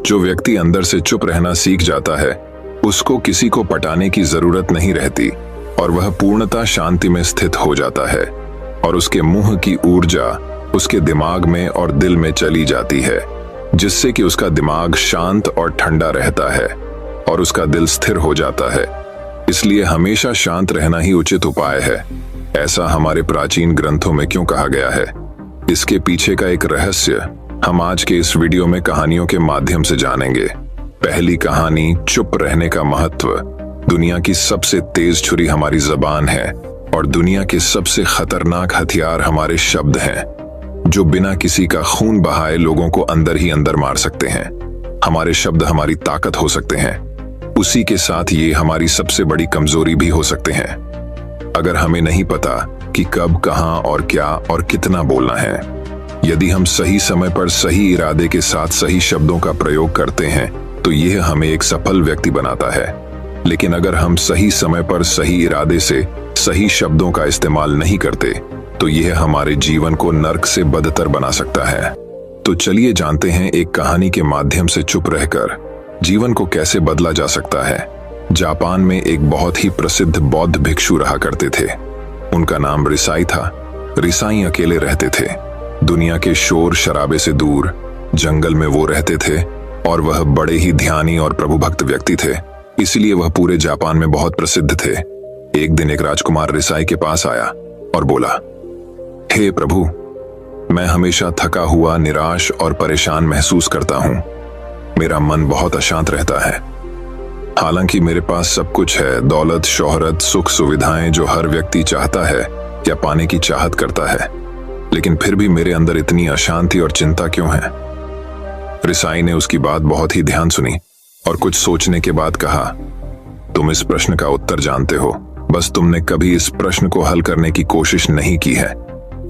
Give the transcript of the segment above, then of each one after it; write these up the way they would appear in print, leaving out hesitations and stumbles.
जो व्यक्ति अंदर से चुप रहना सीख जाता है, उसको किसी को पटाने की जरूरत नहीं रहती और वह पूर्णतः शांति में स्थित हो जाता है और उसके मुंह की ऊर्जा उसके दिमाग में और दिल में चली जाती है, जिससे कि उसका दिमाग शांत और ठंडा रहता है और उसका दिल स्थिर हो जाता है। इसलिए हमेशा शांत रहना ही उचित उपाय है। ऐसा हमारे प्राचीन ग्रंथों में क्यों कहा गया है? इसके पीछे का एक रहस्य हम आज के इस वीडियो में कहानियों के माध्यम से जानेंगे। पहली कहानी, चुप रहने का महत्व। दुनिया की सबसे तेज छुरी हमारी जबान है और दुनिया के सबसे खतरनाक हथियार हमारे शब्द हैं, जो बिना किसी का खून बहाए लोगों को अंदर ही अंदर मार सकते हैं। हमारे शब्द हमारी ताकत हो सकते हैं, उसी के साथ ये हमारी सबसे बड़ी कमजोरी भी हो सकते हैं। अगर हमें नहीं पता कि कब, कहां और क्या और कितना बोलना है, यदि हम सही समय पर सही इरादे के साथ सही शब्दों का प्रयोग करते हैं तो यह हमें एक सफल व्यक्ति बनाता है। लेकिन अगर हम सही समय पर सही इरादे से सही शब्दों का इस्तेमाल नहीं करते तो यह हमारे जीवन को नर्क से बदतर बना सकता है। तो चलिए जानते हैं एक कहानी के माध्यम से चुप रहकर जीवन को कैसे बदला जा सकता है। जापान में एक बहुत ही प्रसिद्ध बौद्ध भिक्षु रहा करते थे। उनका नाम रिसाई था। रिसाई अकेले रहते थे। दुनिया के शोर शराबे से दूर जंगल में वो रहते थे और वह बड़े ही ध्यानी और प्रभुभक्त व्यक्ति थे, इसलिए वह पूरे जापान में बहुत प्रसिद्ध थे। एक दिन एक राजकुमार रिसाई के पास आया और बोला, हे प्रभु, मैं हमेशा थका हुआ, निराश और परेशान महसूस करता हूं। मेरा मन बहुत अशांत रहता है। हालांकि मेरे पास सब कुछ है, दौलत, शोहरत, सुख सुविधाएं जो हर व्यक्ति चाहता है या पाने की चाहत करता है, लेकिन फिर भी मेरे अंदर इतनी अशांति और चिंता क्यों है? रिसाई ने उसकी बात बहुत ही ध्यान सुनी और कुछ सोचने के बाद कहा, तुम इस प्रश्न का उत्तर जानते हो, बस तुमने कभी इस प्रश्न को हल करने की कोशिश नहीं की है।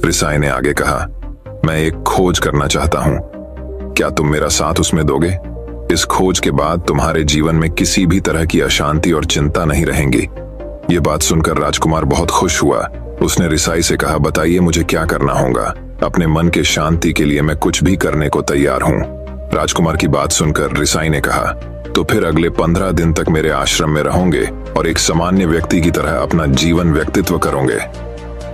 रिसाई ने आगे कहा, मैं एक खोज करना चाहता हूं, क्या तुम मेरा साथ उसमें दोगे? इस खोज के बाद तुम्हारे जीवन में किसी भी तरह की अशांति और चिंता नहीं रहेंगी। ये बात सुनकर राजकुमार बहुत खुश हुआ। उसने रिसाई से कहा, बताइए मुझे क्या करना होगा? अपने मन के शांति के लिए मैं कुछ भी करने को तैयार हूँ। राजकुमार की बात सुनकर रिसाई ने कहा, तो फिर अगले 15 दिन तक मेरे आश्रम में रहोगे और एक सामान्य व्यक्ति की तरह अपना जीवन व्यक्तित्व करोगे,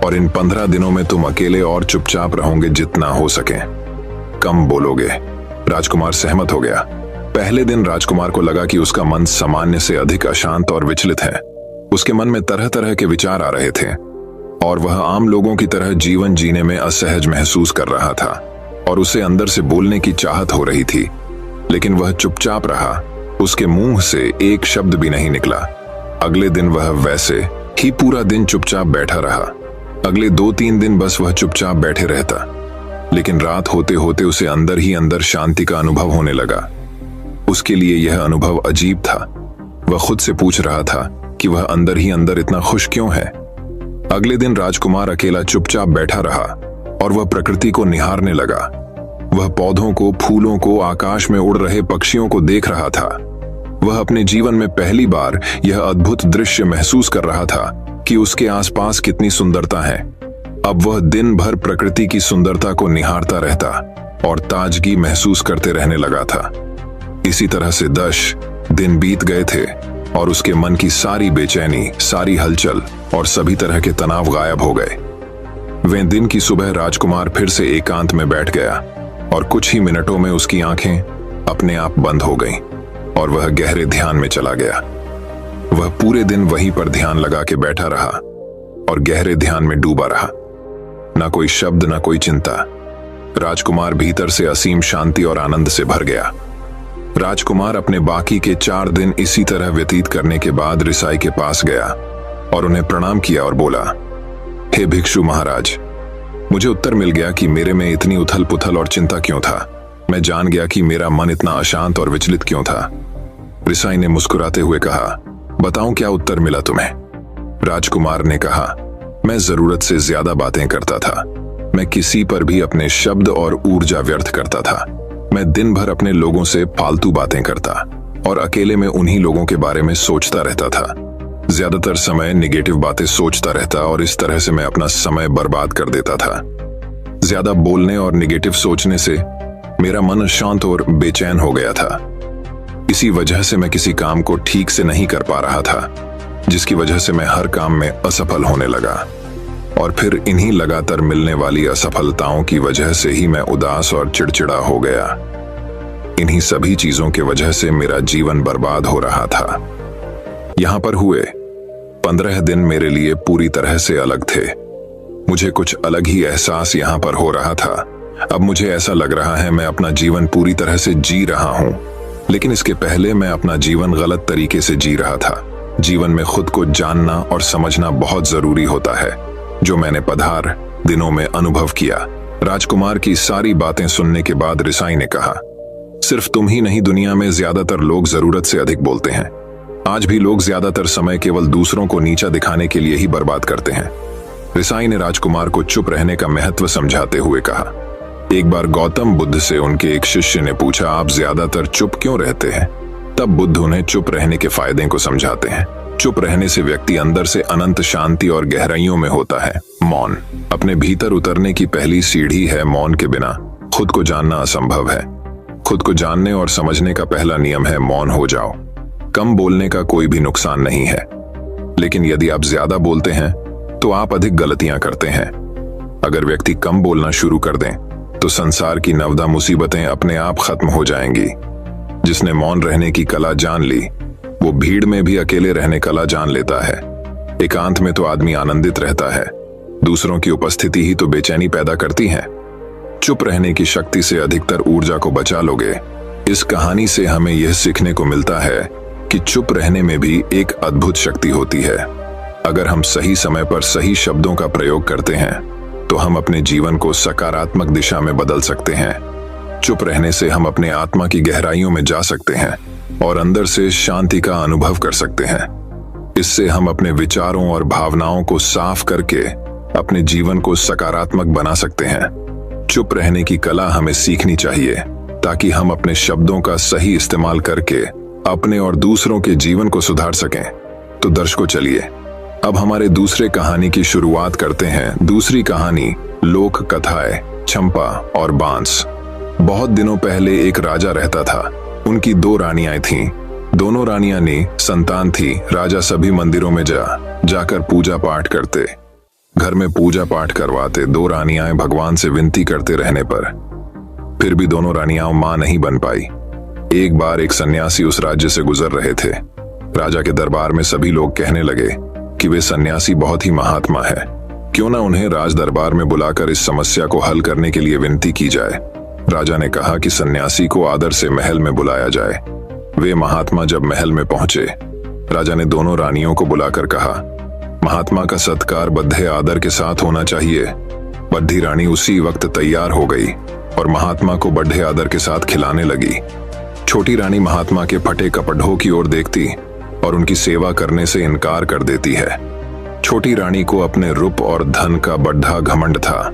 और इन 15 दिनों में तुम अकेले और चुपचाप रहोगे जितना हो सके, कम बोलोगे। राजकुमार सहमत हो गया। पहले दिन राजकुमार को लगा कि उसका मन सामान्य से अधिक अशांत और विचलित है। उसके मन में तरह तरह के विचार आ रहे थे और वह आम लोगों की तरह जीवन जीने में असहज महसूस कर रहा था और उसे अंदर से बोलने की चाहत हो रही थी, लेकिन वह चुपचाप रहा। उसके मुंह से एक शब्द भी नहीं निकला। अगले दिन वह वैसे ही पूरा दिन चुपचाप बैठा रहा। अगले 2-3 दिन बस वह चुपचाप बैठे रहता, लेकिन रात होते होते उसे अंदर ही अंदर शांति का अनुभव होने लगा। उसके लिए यह अनुभव अजीब था। वह खुद से पूछ रहा था कि वह अंदर ही अंदर इतना खुश क्यों है। अगले दिन राजकुमार अकेला चुपचाप बैठा रहा और वह प्रकृति को निहारने लगा। वह पौधों को, फूलों को, आकाश में उड़ रहे पक्षियों को देख रहा था। वह अपने जीवन में पहली बार यह अद्भुत दृश्य महसूस कर रहा था कि उसके आसपास कितनी सुंदरता है। अब वह दिन भर प्रकृति की सुंदरता को निहारता रहता और ताजगी महसूस करते रहने लगा था। इसी तरह से 10 दिन बीत गए थे और उसके मन की सारी बेचैनी, सारी हलचल और सभी तरह के तनाव गायब हो गए। वे दिन की सुबह राजकुमार फिर से एकांत में बैठ गया और कुछ ही मिनटों में उसकी आंखें अपने आप बंद हो गईं और वह गहरे ध्यान में चला गया। वह पूरे दिन वहीं पर ध्यान लगा के बैठा रहा और गहरे ध्यान में डूबा रहा। न कोई शब्द, न कोई चिंता। राजकुमार भीतर से असीम शांति और आनंद से भर गया। राजकुमार अपने बाकी के 4 दिन इसी तरह व्यतीत करने के बाद रिसाई के पास गया और उन्हें प्रणाम किया और बोला, हे भिक्षु महाराज, मुझे उत्तर मिल गया कि मेरे में इतनी उथल पुथल और चिंता क्यों था। मैं जान गया कि मेरा मन इतना अशांत और विचलित क्यों था। रिसाई ने मुस्कुराते हुए कहा, बताऊं क्या उत्तर मिला तुम्हें? राजकुमार ने कहा, मैं जरूरत से ज्यादा बातें करता था। मैं किसी पर भी अपने शब्द और ऊर्जा व्यर्थ करता था। मैं दिन भर अपने लोगों से फालतू बातें करता और अकेले में उन्हीं लोगों के बारे में सोचता रहता था। ज्यादातर समय निगेटिव बातें सोचता रहता और इस तरह से मैं अपना समय बर्बाद कर देता था। ज्यादा बोलने और निगेटिव सोचने से मेरा मन शांत और बेचैन हो गया था। इसी वजह से मैं किसी काम को ठीक से नहीं कर पा रहा था, जिसकी वजह से मैं हर काम में असफल होने लगा। और फिर इन्हीं लगातार मिलने वाली असफलताओं की वजह से ही मैं उदास और चिड़चिड़ा हो गया। इन्हीं सभी चीजों की वजह से मेरा जीवन बर्बाद हो रहा था। यहां पर हुए 15 दिन मेरे लिए पूरी तरह से अलग थे। मुझे कुछ अलग ही एहसास यहां पर हो रहा था। अब मुझे ऐसा लग रहा है मैं अपना जीवन पूरी तरह से जी रहा हूं, लेकिन इसके पहले मैं अपना जीवन गलत तरीके से जी रहा था। जीवन में खुद को जानना और समझना बहुत जरूरी होता है, जो मैंने पधार दिनों में अनुभव किया। राजकुमार की सारी बातें सुनने के बाद रिसाई ने कहा, सिर्फ तुम ही नहीं, दुनिया में ज्यादातर लोग जरूरत से अधिक बोलते हैं। आज भी लोग ज्यादातर समय केवल दूसरों को नीचा दिखाने के लिए ही बर्बाद करते हैं। रिसाई ने राजकुमार को चुप रहने का महत्व समझाते हुए कहा। एक बार गौतम बुद्ध से उनके एक शिष्य ने पूछा, आप ज्यादातर चुप क्यों रहते हैं? तब बुद्ध उन्हें चुप रहने के फायदे को समझाते हैं। चुप रहने से व्यक्ति अंदर से अनंत शांति और गहराइयों में होता है। मौन अपने भीतर उतरने की पहली सीढ़ी है। मौन के बिना खुद को जानना असंभव है। खुद को जानने और समझने का पहला नियम है मौन हो जाओ। कम बोलने का कोई भी नुकसान नहीं है, लेकिन यदि आप ज्यादा बोलते हैं तो आप अधिक गलतियां करते हैं। अगर व्यक्ति कम बोलना शुरू कर दें तो संसार की नवदा मुसीबतें अपने आप खत्म हो जाएंगी। जिसने मौन रहने की कला जान ली, वो भीड़ में भी अकेले रहने कला जान लेता है। एकांत में तो आदमी आनंदित रहता है, दूसरों की उपस्थिति ही तो बेचैनी पैदा करती है। चुप रहने की शक्ति से अधिकतर ऊर्जा को बचा लोगे। इस कहानी से हमें यह सीखने को मिलता है कि चुप रहने में भी एक अद्भुत शक्ति होती है। अगर हम सही समय पर सही शब्दों का प्रयोग करते हैं तो हम अपने जीवन को सकारात्मक दिशा में बदल सकते हैं। चुप रहने से हम अपने आत्मा की गहराइयों में जा सकते हैं और अंदर से शांति का अनुभव कर सकते हैं। इससे हम अपने विचारों और भावनाओं को साफ करके अपने जीवन को सकारात्मक बना सकते हैं। चुप रहने की कला हमें सीखनी चाहिए ताकि हम अपने शब्दों का सही इस्तेमाल करके अपने और दूसरों के जीवन को सुधार सकें। तो दर्शकों, चलिए अब हमारे दूसरे कहानी की शुरुआत करते हैं। दूसरी कहानी लोक कथाएं चंपा और बांस। बहुत दिनों पहले एक राजा रहता था। उनकी 2 रानियां थीं। दोनों रानियां ने संतान थी। राजा सभी मंदिरों में जाकर पूजा पाठ करते, घर में पूजा पाठ करवाते। 2 रानियां भगवान से विनती करते रहने पर फिर भी दोनों रानियां मां नहीं बन पाई। एक बार एक सन्यासी उस राज्य से गुजर रहे थे। राजा के दरबार में सभी लोग कहने लगे कि वे सन्यासी बहुत ही महात्मा है, क्यों ना उन्हें राज दरबार में बुलाकर इस समस्या को हल करने के लिए विनती की जाए। राजा ने कहा कि सन्यासी को आदर से महल में बुलाया जाए। वे महात्मा जब महल में पहुंचे, राजा ने दोनों रानियों को बुलाकर कहा, महात्मा का सत्कार बद्धे आदर के साथ होना चाहिए। बड्ढी रानी उसी वक्त तैयार हो गई और महात्मा को बड्ढे आदर के साथ खिलाने लगी। छोटी रानी महात्मा के फटे कपड़ों की ओर देखती और उनकी सेवा करने से इनकार कर देती है। छोटी रानी को अपने रूप और धन का बड़ा घमंड था।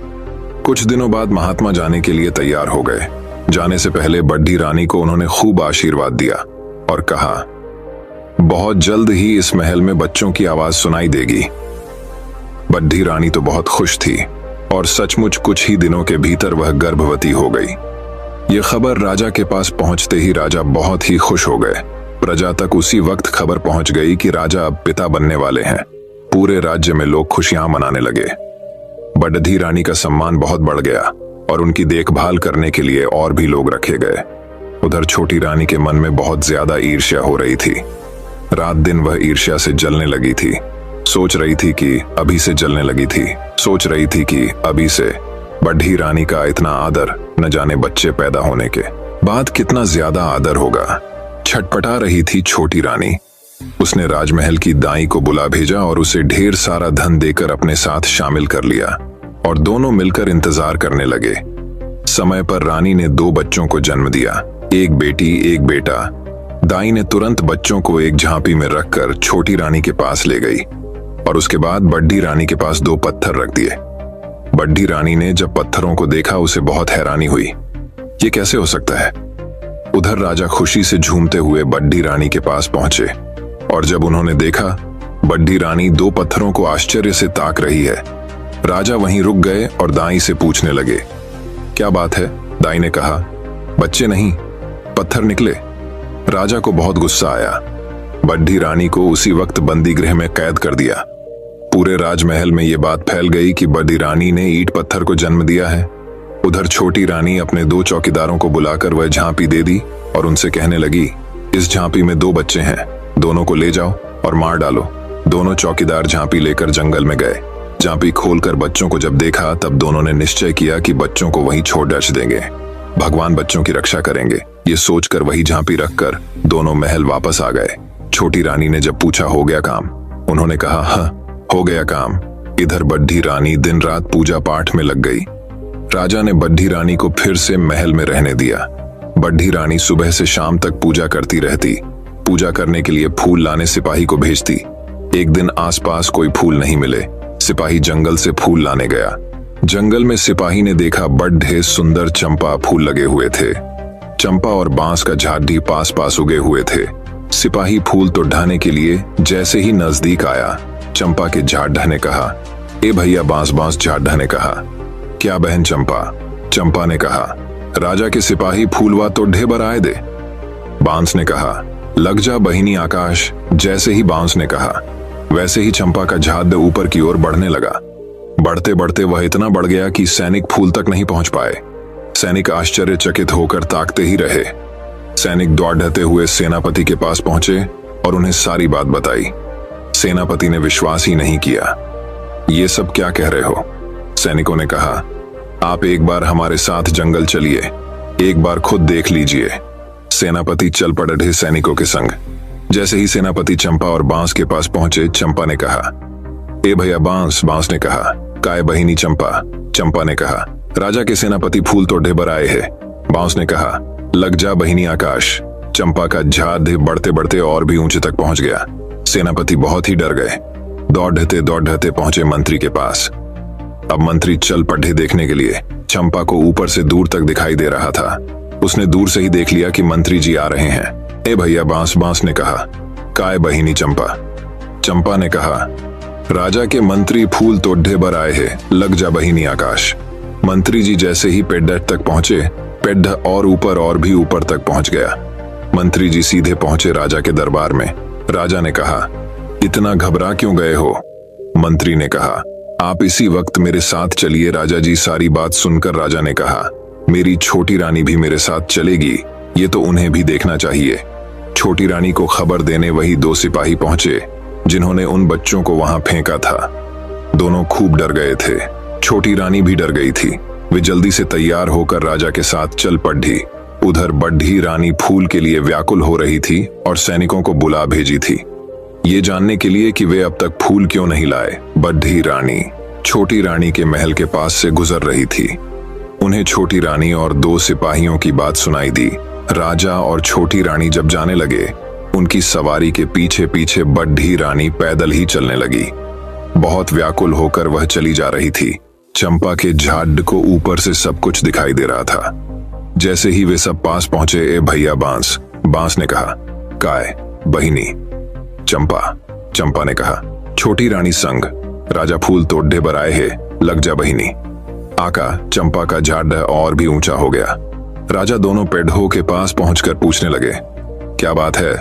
कुछ दिनों बाद महात्मा जाने के लिए तैयार हो गए। जाने से पहले बड्ढी रानी को उन्होंने खूब आशीर्वाद दिया और कहा, बहुत जल्द ही इस महल में बच्चों की आवाज सुनाई देगी। बड्ढी रानी तो बहुत खुश थी और सचमुच कुछ ही दिनों के भीतर वह गर्भवती हो गई। ये खबर राजा के पास पहुंचते ही राजा बहुत ही खुश हो गए। प्रजा तक उसी वक्त खबर पहुंच गई कि राजा अब पिता बनने वाले हैं। पूरे राज्य में लोग खुशियां मनाने लगे। बड्ढी रानी का सम्मान बहुत बढ़ गया और उनकी देखभाल करने के लिए और भी लोग रखे गए। उधर छोटी रानी के मन में बहुत ज्यादा ईर्ष्या हो रही थी। रात दिन वह ईर्ष्या से जलने लगी थी। सोच रही थी कि अभी से बड्ढी रानी का इतना आदर, न जाने बच्चे पैदा होने के बाद कितना ज्यादा आदर होगा। छटपटा रही थी छोटी रानी। उसने राजमहल की दाई को बुला भेजा और उसे ढेर सारा धन देकर अपने साथ शामिल कर लिया और दोनों मिलकर इंतजार करने लगे। समय पर रानी ने 2 बच्चों को जन्म दिया, एक बेटी एक बेटा। दाई ने तुरंत बच्चों को एक झांपी में रखकर छोटी रानी के पास ले गई और उसके बाद बड्ढी रानी के पास 2 पत्थर रख दिए। बड्ढी रानी ने जब पत्थरों को देखा, उसे बहुत हैरानी हुई। ये कैसे हो सकता है? उधर राजा खुशी से झूमते हुए बड्ढी रानी के पास पहुंचे और जब उन्होंने देखा बड्ढी रानी 2 पत्थरों को आश्चर्य से ताक रही है, राजा वहीं रुक गए और दाई से पूछने लगे, क्या बात है? दाई ने कहा, बच्चे नहीं, पत्थर निकले। राजा को बहुत गुस्सा आया। बड्ढी रानी को उसी वक्त बंदी गृह में कैद कर दिया। पूरे राजमहल में ये बात फैल गई कि बड्ढी रानी ने ईंट पत्थर को जन्म दिया है। उधर छोटी रानी अपने 2 चौकीदारों को बुलाकर वह झांपी दे दी और उनसे कहने लगी, इस झांपी में 2 बच्चे हैं, दोनों को ले जाओ और मार डालो। दोनों चौकीदार झांपी लेकर जंगल में गए। झांपी खोलकर बच्चों को जब देखा तब दोनों ने निश्चय किया कि बच्चों को वहीं छोड़ डच देंगे, भगवान बच्चों की रक्षा करेंगे। ये सोचकर वही झांपी रखकर दोनों महल वापस आ गए। छोटी रानी ने जब पूछा हो गया काम, उन्होंने कहा हाँ हो गया काम। इधर बड्ढी रानी दिन रात पूजा पाठ में लग गई। राजा ने बड्ढी रानी को फिर से महल में रहने दिया। बड्ढी रानी सुबह से शाम तक पूजा करती रहती। पूजा करने के लिए फूल लाने सिपाही को भेजती। एक दिन आसपास कोई फूल नहीं मिले। सिपाही जंगल से फूल लाने गया। जंगल में सिपाही ने देखा बड़े सुंदर चंपा फूल लगे हुए थे। चंपा और बांस का झाड़ भी पास पास उगे हुए थे। सिपाही फूल तो ढाने के लिए जैसे ही नजदीक आया, चंपा के झाड़ ने कहा, ए भैया बांस बांस। झाड़ ने कहा, क्या बहन चंपा? चंपा ने कहा, राजा के सिपाही फूलवा तो ढेबर आए दे। बांस ने कहा, लग जा बहिनी आकाश। जैसे ही बांस ने कहा वैसे ही चंपा का झाड़ ऊपर की ओर बढ़ने लगा। बढ़ते बढ़ते वह इतना बढ़ गया कि सैनिक फूल तक नहीं पहुंच पाए। सैनिक आश्चर्यचकित होकर ताकते ही रहे। सैनिक दौड़ते हुए सेनापति के पास पहुंचे और उन्हें सारी बात बताई। सेनापति ने विश्वास ही नहीं किया। ये सब क्या कह रहे हो? सैनिकों ने कहा, आप एक बार हमारे साथ जंगल चलिए, एक बार खुद देख लीजिए। सेनापति चल पड़े सैनिकों के संग। जैसे ही सेनापति चंपा और बांस के पास पहुंचे, चंपा ने कहा, ए भैया बांस। बांस ने कहा, काय बहिनी चंपा। चंपा ने कहा, राजा के सेनापति फूल तो ढेबर आए हैं। बांस ने कहा, लग जा बहिनी आकाश। चंपा का झाड़ बढ़ते बढ़ते और भी ऊंचे तक पहुंच गया। सेनापति बहुत ही डर गए। दौड़ते पहुंचे मंत्री के पास। अब मंत्री चल पड़े देखने के लिए। चंपा को ऊपर से दूर तक दिखाई दे रहा था। उसने दूर से ही देख लिया कि मंत्री जी आ रहे हैं। ए भैया बांस। बांस ने कहा, काय बहिनी चंपा। चंपा ने कहा, राजा के मंत्री फूल तो ढेबर आए हैं, लग जा बहिनी आकाश। मंत्री जी जैसे ही पेड्डा तक पहुंचे, पेड्डा और ऊपर और भी ऊपर तक पहुंच गया। मंत्री जी सीधे पहुंचे राजा के दरबार में। राजा ने कहा, इतना घबरा क्यों गए हो? मंत्री ने कहा, आप इसी वक्त मेरे साथ चलिए। राजा जी सारी बात सुनकर राजा ने कहा, मेरी छोटी रानी भी मेरे साथ चलेगी, ये तो उन्हें भी देखना चाहिए। छोटी रानी को खबर देने वही 2 सिपाही पहुंचे जिन्होंने उन बच्चों को वहां फेंका था। दोनों खूब डर गए थे। छोटी रानी भी डर गई थी। वे जल्दी से तैयार होकर राजा के साथ चल पड़ी। उधर बड्ढी रानी फूल के लिए व्याकुल हो रही थी और सैनिकों को बुला भेजी थी, ये जानने के लिए कि वे अब तक फूल क्यों नहीं लाए। बड्ढी रानी छोटी रानी के महल के पास से गुजर रही थी। उन्हें छोटी रानी और 2 सिपाहियों की बात सुनाई दी। राजा और छोटी रानी जब जाने लगे, उनकी सवारी के पीछे पीछे बड्ढी रानी पैदल ही चलने लगी। बहुत व्याकुल होकर वह चली जा रही थी। चंपा के झाड़ को ऊपर से सब कुछ दिखाई दे रहा था। जैसे ही वे सब पास पहुंचे, ए भैया बांस। बांस ने कहा, काय बहिनी चंपा। चंपा ने कहा, छोटी रानी संग राजा फूल तो ढेबर आए हैं, लग जा बहिनी। आका चंपा का झाड़ और भी ऊंचा हो गया। राजा दोनों पेड़ों के पास पहुंचकर पूछने लगे, क्या बात है,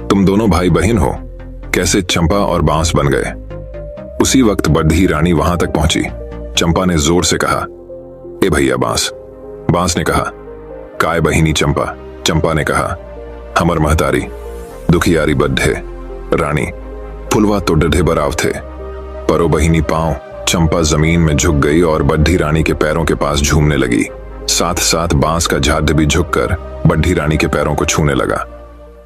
तुम दोनों भाई बहन हो, कैसे चंपा और बांस बन गए? उसी वक्त बड्ढी रानी वहां तक पहुंची। चंपा ने जोर से कहा, ए भैया बांस। बांस ने कहा, काय बहिनी चंपा। चंपा ने कहा, हमर महतारी दुखियारी बड्ढे रानी फुलवा तो डढ़े बराव थे। परो बहिनी पांव। चंपा जमीन में झुक गई और बड्ढी रानी के पैरों के पास झूमने लगी। साथ साथ बांस का झाड़ भी झुककर बड्ढी रानी के पैरों को छूने लगा।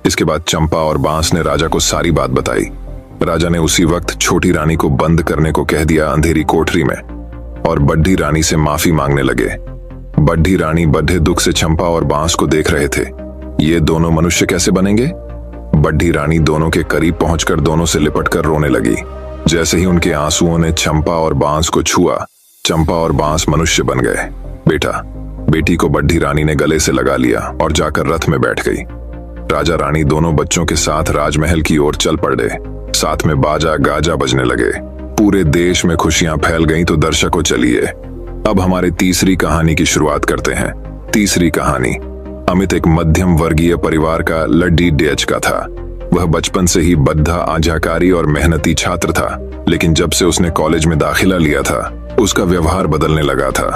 इसके बाद चंपा और बांस ने राजा को सारी बात बताई। राजा ने उसी वक्त छोटी रानी को बंद करने को कह दिया अंधेरी कोठरी में और बड्ढी रानी से माफी मांगने लगे। बड्ढी रानी बड्ढे दुख से चंपा और बांस को देख रहे थे। ये दोनों मनुष्य कैसे बनेंगे? बड्ढी रानी दोनों के करीब पहुंचकर दोनों से लिपटकर रोने लगी। जैसे ही उनके आंसुओं ने चंपा और बांस को छुआ, चंपा और बांस मनुष्य बन गए। बेटा बेटी को बड्ढी रानी ने गले से लगा लिया और जाकर रथ में बैठ गई। राजा रानी दोनों बच्चों के साथ राजमहल की ओर चल पड़े। साथ में बाजा गाजा बजने लगे। पूरे देश में खुशियां फैल गईं। तो दर्शकों चलिए अब हमारे तीसरी कहानी की शुरुआत करते हैं। तीसरी कहानी, अमित एक मध्यम वर्गीय परिवार का लड्डी डेच का था। वह बचपन से ही बद्धा, आज्ञाकारी और मेहनती छात्र था, लेकिन जब से उसने कॉलेज में दाखिला लिया था, उसका व्यवहार बदलने लगा था।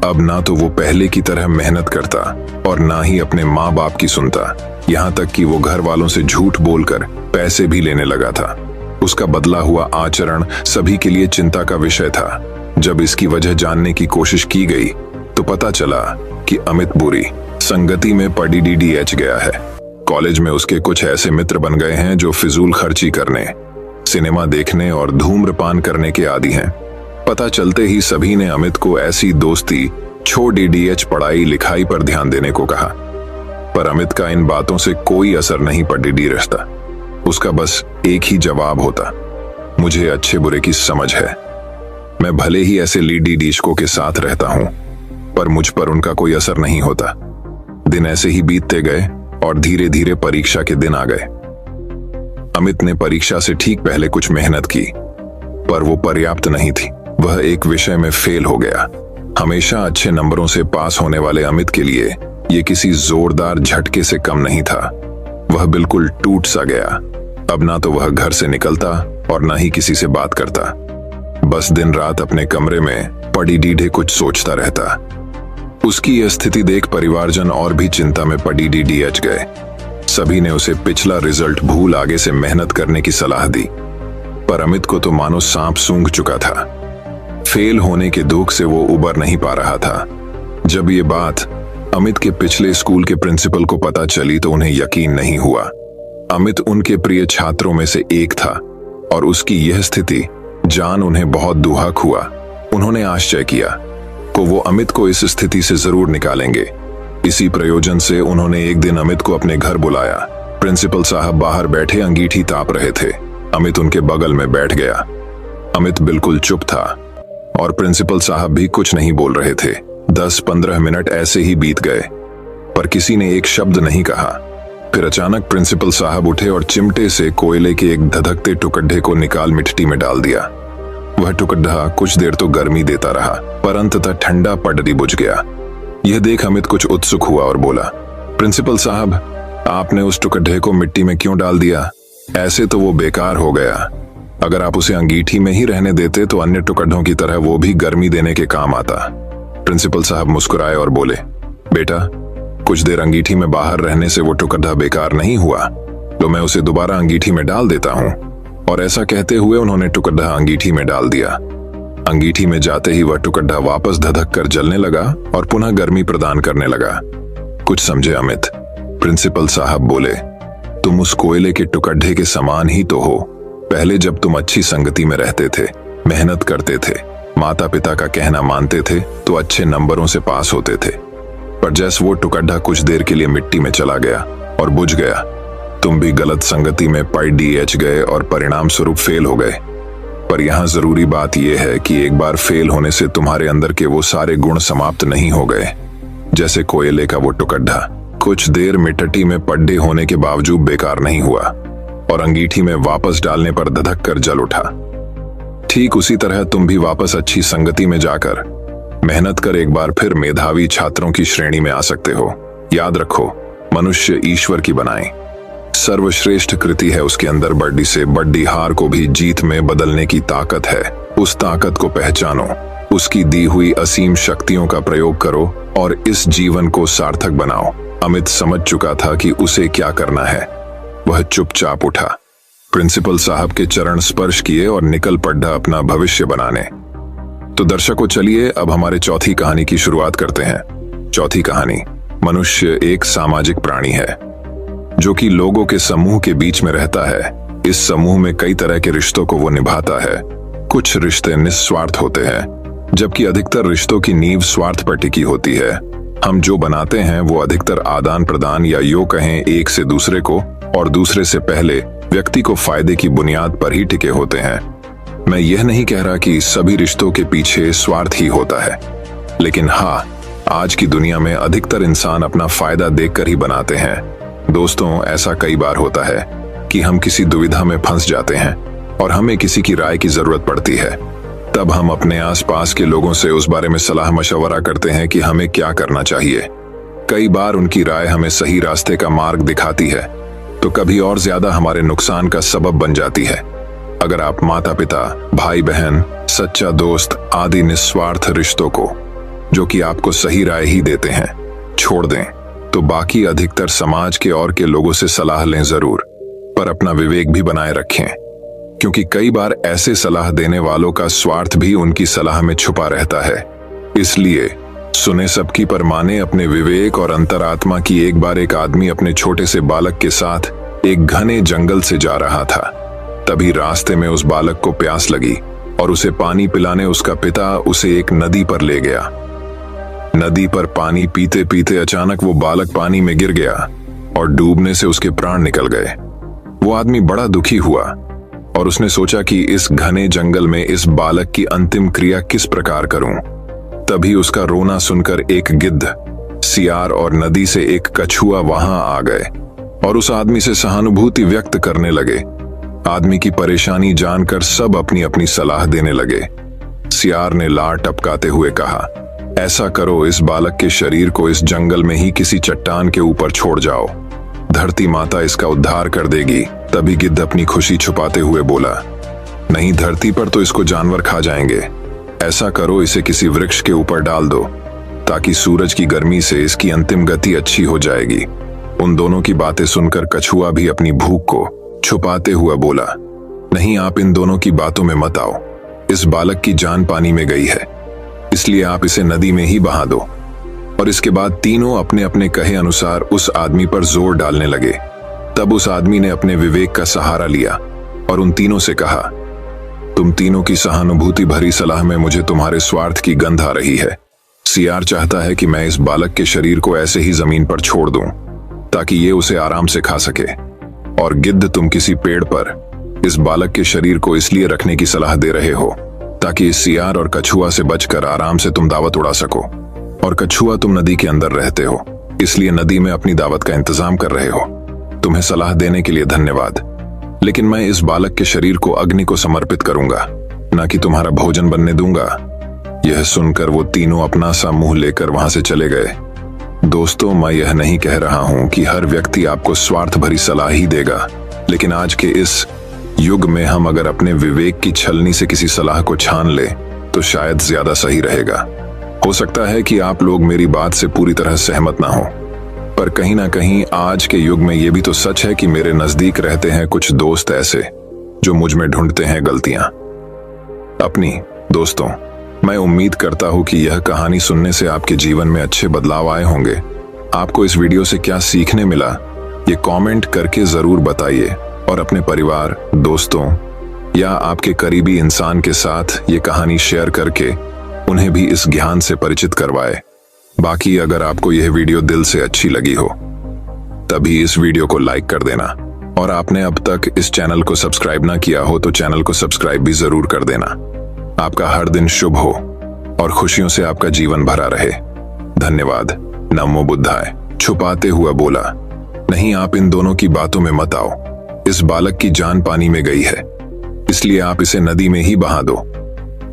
अब ना तो वो पहले की तरह मेहनत करता और ना ही अपने माँ बाप की सुनता, यहाँ तक कि वो घर वालों से झूठ बोलकर पैसे भी लेने लगा था। उसका बदला हुआ आचरण सभी के लिए चिंता का विषय था। जब इसकी वजह जानने की कोशिश की गई तो पता चला कि अमित बुरी संगति में पड़ीडीएच गया है। कॉलेज में उसके कुछ ऐसे मित्र बन गए हैं जो फिजूल खर्ची करने, सिनेमा देखने और धूम्रपान करने के आदी हैं। पता चलते ही सभी ने अमित को ऐसी दोस्ती छोड़ डीडीएच पढ़ाई लिखाई पर ध्यान देने को कहा, पर अमित का इन बातों से कोई असर नहीं पड़ डी रिश्ता। उसका बस एक ही जवाब होता, मुझे अच्छे बुरे की समझ है। मैं भले ही ऐसे लीडी डीशकों के साथ रहता हूं, पर मुझ पर उनका कोई असर नहीं होता। दिन ऐसे ही बीतते गए और धीरे धीरे परीक्षा के दिन आ गए। अमित ने परीक्षा से ठीक पहले कुछ मेहनत की, पर वो पर्याप्त नहीं थी। वह एक विषय में फेल हो गया। हमेशा अच्छे नंबरों से पास होने वाले अमित के लिए ये किसी जोरदार झटके से कम नहीं था। वह बिल्कुल टूट सा गया। अब ना तो वह घर से निकलता और ना ही किसी से बात करता। बस दिन रात अपने कमरे में पड़ी डीढ़े कुछ सोचता रहता। उसकी यह स्थिति देख परिवारजन और भी चिंता में पड़ी डीडीएच गए। सभी ने उसे पिछला रिजल्ट भूल आगे से मेहनत करने की सलाह दी, पर अमित को तो मानो सांप सूंघ चुका था। फेल होने के दुख से वो उबर नहीं पा रहा था। जब ये बात अमित के पिछले स्कूल के प्रिंसिपल को पता चली तो उन्हें यकीन नहीं हुआ। अमित उनके प्रिय छात्रों में से एक था और उसकी यह स्थिति जान उन्हें बहुत दुहाक हुआ। उन्होंने आश्चर्य किया को वो अमित को इस स्थिति से जरूर निकालेंगे। इसी प्रयोजन से उन्होंने एक दिन अमित को अपने घर बुलाया। प्रिंसिपल साहब बाहर बैठे अंगीठी ताप रहे थे। अमित उनके बगल में बैठ गया। अमित बिल्कुल चुप था और प्रिंसिपल साहब भी कुछ नहीं बोल रहे थे। 10-15 मिनट ऐसे ही बीत गए, पर किसी ने एक शब्द नहीं कहा। फिर अचानक प्रिंसिपल साहब उठे और चिमटे से कोयले के एक धधकते टुकड्ढे को निकाल मिट्टी में डाल दिया। वह टुकड्ढा कुछ देर तो गर्मी देता रहा, पर अंततः ठंडा पड़री बुझ गया। यह देख अमित कुछ उत्सुक हुआ और बोला, प्रिंसिपल साहब, आपने उस टुकड्ढे को मिट्टी में क्यों डाल दिया? ऐसे तो वो बेकार हो गया। अगर आप उसे अंगीठी में ही रहने देते तो अन्य टुकड्ढों की तरह वो भी गर्मी देने के काम आता। प्रिंसिपल साहब मुस्कुराए और बोले, बेटा, कुछ देर अंगीठी में बाहर रहने से वो टुकड्ढा बेकार नहीं हुआ, तो मैं उसे दोबारा अंगीठी में डाल देता हूँ। और ऐसा कहते हुए उन्होंने टुकड्ढा अंगीठी में डाल दिया। अंगीठी में जाते ही वह टुकड्ढा वापस धधक कर जलने लगा और पुनः गर्मी प्रदान करने लगा। कुछ समझे अमित? प्रिंसिपल साहब बोले, तुम उस कोयले के टुकड्ढे के समान ही तो हो। पहले जब तुम अच्छी संगति में रहते थे, मेहनत करते थे, माता पिता का कहना मानते थे, तो अच्छे नंबरों से पास होते थे। पर जैसे वो टुकड्ढा कुछ देर के लिए मिट्टी में चला गया और बुझ गया, तुम भी गलत संगति में पड़ीडीएच गए और परिणाम स्वरूप फेल हो गए। पर यहाँ जरूरी बात यह है कि एक बार फेल होने से तुम्हारे अंदर के वो सारे गुण समाप्त नहीं हो गए। जैसे कोयले का वो टुकड्ढा कुछ देर मिट्टी में पड्डे होने के बावजूद बेकार नहीं हुआ और अंगीठी में वापस डालने पर धधक कर जल उठा। ठीक उसी तरह तुम भी वापस अच्छी संगति में जाकर मेहनत कर एक बार फिर मेधावी छात्रों की श्रेणी में आ सकते हो। याद रखो, मनुष्य ईश्वर की बनाए सर्वश्रेष्ठ कृति है उसके अंदर। बड्डी से बड्डी हार को भी जीत में बदलने की ताकत है। उस ताकत को पहचानो, उसकी दी हुई असीम शक्तियों का प्रयोग करो और इस जीवन को सार्थक बनाओ। अमित समझ चुका था कि उसे क्या करना है। वह चुपचाप उठा, प्रिंसिपल साहब के चरण स्पर्श किए और निकल पड़ा अपना भविष्य बनाने। तो दर्शकों, चलिए अब हमारे चौथी कहानी की शुरुआत करते हैं। चौथी कहानी, मनुष्य एक सामाजिक प्राणी है जो कि लोगों के समूह के बीच में रहता है। इस समूह में कई तरह के रिश्तों को वो निभाता है। कुछ रिश्ते निस्वार्थ होते हैं, जबकि अधिकतर रिश्तों की नींव स्वार्थ पर टिकी होती है। हम जो बनाते हैं वो अधिकतर आदान प्रदान या यूं कहें एक से दूसरे को और दूसरे से पहले व्यक्ति को फायदे की बुनियाद पर ही टिके होते हैं। मैं यह नहीं कह रहा कि सभी रिश्तों के पीछे स्वार्थ ही होता है, लेकिन हाँ, आज की दुनिया में अधिकतर इंसान अपना फायदा देखकर ही बनाते हैं। दोस्तों, ऐसा कई बार होता है कि हम किसी दुविधा में फंस जाते हैं और हमें किसी की राय की जरूरत पड़ती है। तब हम अपने आसपास के लोगों से उस बारे में सलाह मशवरा करते हैं कि हमें क्या करना चाहिए। कई बार उनकी राय हमें सही रास्ते का मार्ग दिखाती है तो कभी और ज्यादा हमारे नुकसान का सबब बन जाती है। अगर आप माता पिता, भाई बहन, सच्चा दोस्त आदि निस्वार्थ रिश्तों को, जो कि आपको सही राय ही देते हैं, छोड़ दें तो बाकी अधिकतर समाज के और के लोगों से सलाह लें जरूर, पर अपना विवेक भी बनाए रखें, क्योंकि कई बार ऐसे सलाह देने वालों का स्वार्थ भी उनकी सलाह में छुपा रहता है। इसलिए सुने सबकी पर माने अपने विवेक और अंतरात्मा की। एक बार एक आदमी अपने छोटे से बालक के साथ एक घने जंगल से जा रहा था। तभी रास्ते में उस बालक को प्यास लगी और उसे पानी पिलाने उसका पिता उसे एक नदी पर ले गया। नदी पर पानी पीते पीते अचानक वो बालक पानी में गिर गया और डूबने से उसके प्राण निकल गए। वो आदमी बड़ा दुखी हुआ और उसने सोचा कि इस घने जंगल में इस बालक की अंतिम क्रिया किस प्रकार करूं। तभी उसका रोना सुनकर एक गिद्ध, सियार और नदी से एक कछुआ वहां आ गए और उस आदमी से सहानुभूति व्यक्त करने लगे। आदमी की परेशानी जानकर सब अपनी अपनी सलाह देने लगे। सियार ने लार टपकाते हुए कहा, ऐसा करो, इस बालक के शरीर को इस जंगल में ही किसी चट्टान के ऊपर छोड़ जाओ, धरती माता इसका उद्धार कर देगी। तभी गिद्ध अपनी खुशी छुपाते हुए बोला, नहीं, धरती पर तो इसको जानवर खा जाएंगे। ऐसा करो, इसे किसी वृक्ष के ऊपर डाल दो ताकि सूरज की गर्मी से इसकी अंतिम गति अच्छी हो जाएगी। उन दोनों की बातें सुनकर कछुआ भी अपनी भूख को छुपाते हुए बोला, नहीं, आप इन दोनों की बातों में मत आओ। इस बालक की जान पानी में गई है, इसलिए आप इसे नदी में ही बहा दो। और इसके बाद तीनों अपने अपने कहे अनुसार उस आदमी पर जोर डालने लगे। तब उस आदमी ने अपने विवेक का सहारा लिया और उन तीनों से कहा, तुम तीनों की सहानुभूति भरी सलाह में मुझे तुम्हारे स्वार्थ की गंध आ रही है। सियार चाहता है कि मैं इस बालक के शरीर को ऐसे ही जमीन पर छोड़ दूं ताकि ये उसे आराम से खा सके, और गिद्ध, तुम किसी पेड़ पर इस बालक के शरीर को इसलिए रखने की सलाह दे रहे हो ताकि इस सियार और कछुआ से बचकर आराम से तुम दावत उड़ा सको। और कछुआ, तुम नदी के अंदर रहते हो, इसलिए नदी में अपनी दावत का इंतजाम कर रहे हो। तुम्हें सलाह देने के लिए धन्यवाद, लेकिन मैं इस बालक के शरीर को अग्नि को समर्पित करूंगा, ना कि तुम्हारा भोजन बनने दूंगा। यह सुनकर वो तीनों अपना सा मुंह लेकर वहां से चले गए। दोस्तों, मैं यह नहीं कह रहा हूं कि हर व्यक्ति आपको स्वार्थ भरी सलाह ही देगा, लेकिन आज के इस युग में हम अगर अपने विवेक की छलनी से किसी सलाह को छान ले तो शायद ज्यादा सही रहेगा। हो सकता है कि आप लोग मेरी बात से पूरी तरह सहमत ना हो, पर कहीं ना कहीं आज के युग में यह भी तो सच है कि मेरे नजदीक रहते हैं कुछ दोस्त ऐसे जो मुझ में ढूंढते हैं गलतियां अपनी। दोस्तों, मैं उम्मीद करता हूं कि यह कहानी सुनने से आपके जीवन में अच्छे बदलाव आए होंगे। आपको इस वीडियो से क्या सीखने मिला, ये कमेंट करके जरूर बताइए और अपने परिवार, दोस्तों या आपके करीबी इंसान के साथ ये कहानी शेयर करके उन्हें भी इस ज्ञान से परिचित करवाए। बाकी अगर आपको यह वीडियो दिल से अच्छी लगी हो तभी इस वीडियो को लाइक कर देना, और आपने अब तक इस चैनल को सब्सक्राइब ना किया हो तो चैनल को सब्सक्राइब भी जरूर कर देना। आपका हर दिन शुभ हो और खुशियों से आपका जीवन भरा रहे। धन्यवाद। नमो बुद्धाय। छुपाते हुआ बोला, नहीं, आप इन दोनों की बातों में मत आओ। इस बालक की जान पानी में गई है, इसलिए आप इसे नदी में ही बहा दो।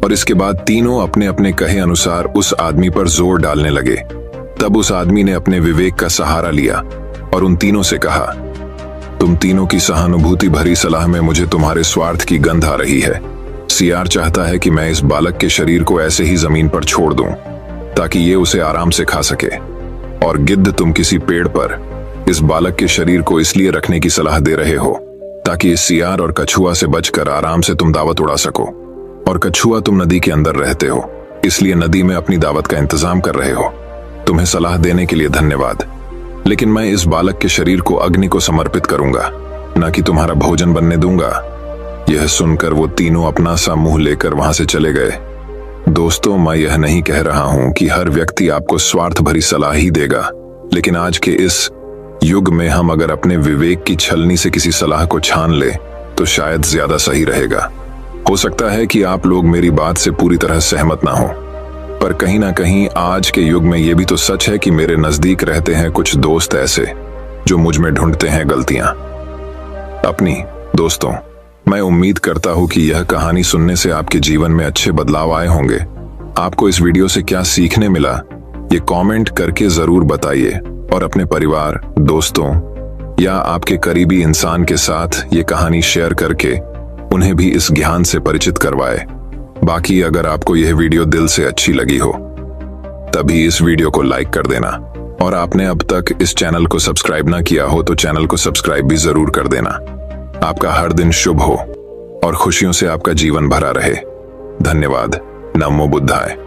और इसके बाद तीनों अपने अपने कहे अनुसार उस आदमी पर जोर डालने लगे। तब उस आदमी ने अपने विवेक का सहारा लिया और उन तीनों से कहा, तुम तीनों की सहानुभूति भरी सलाह में मुझे तुम्हारे स्वार्थ की गंध आ रही है। सियार चाहता है कि मैं इस बालक के शरीर को ऐसे ही जमीन पर छोड़ दूं ताकि ये उसे आराम से खा सके, और गिद्ध, तुम किसी पेड़ पर इस बालक के शरीर को इसलिए रखने की सलाह दे रहे हो ताकि इस सियार और कछुआ से बचकर आराम से तुम दावत उड़ा सको। और कछुआ, तुम नदी के अंदर रहते हो, इसलिए नदी में अपनी दावत का इंतजाम कर रहे हो। तुम्हें सलाह देने के लिए धन्यवाद, लेकिन मैं इस बालक के शरीर को अग्नि को समर्पित करूंगा, ना कि तुम्हारा भोजन बनने दूंगा। यह सुनकर वो तीनों अपना सा मुंह लेकर वहां से चले गए। दोस्तों, मैं यह नहीं कह रहा हूं कि हर व्यक्ति आपको स्वार्थ भरी सलाह ही देगा, लेकिन आज के इस युग में हम अगर अपने विवेक की छलनी से किसी सलाह को छान ले तो शायद ज्यादा सही रहेगा। हो सकता है कि आप लोग मेरी बात से पूरी तरह सहमत ना हो, पर कहीं ना कहीं आज के युग में यह भी तो सच है कि मेरे नजदीक रहते हैं कुछ दोस्त ऐसे जो मुझ में ढूंढते हैं गलतियां अपनी। दोस्तों, मैं उम्मीद करता हूं कि यह कहानी सुनने से आपके जीवन में अच्छे बदलाव आए होंगे। आपको इस वीडियो से क्या सीखने मिला, ये कमेंट करके जरूर बताइए और अपने परिवार, दोस्तों या आपके करीबी इंसान के साथ ये कहानी शेयर करके उन्हें भी इस ज्ञान से परिचित करवाए। बाकी अगर आपको यह वीडियो दिल से अच्छी लगी हो तभी इस वीडियो को लाइक कर देना, और आपने अब तक इस चैनल को सब्सक्राइब ना किया हो तो चैनल को सब्सक्राइब भी जरूर कर देना। आपका हर दिन शुभ हो और खुशियों से आपका जीवन भरा रहे। धन्यवाद। नमो बुद्धाय।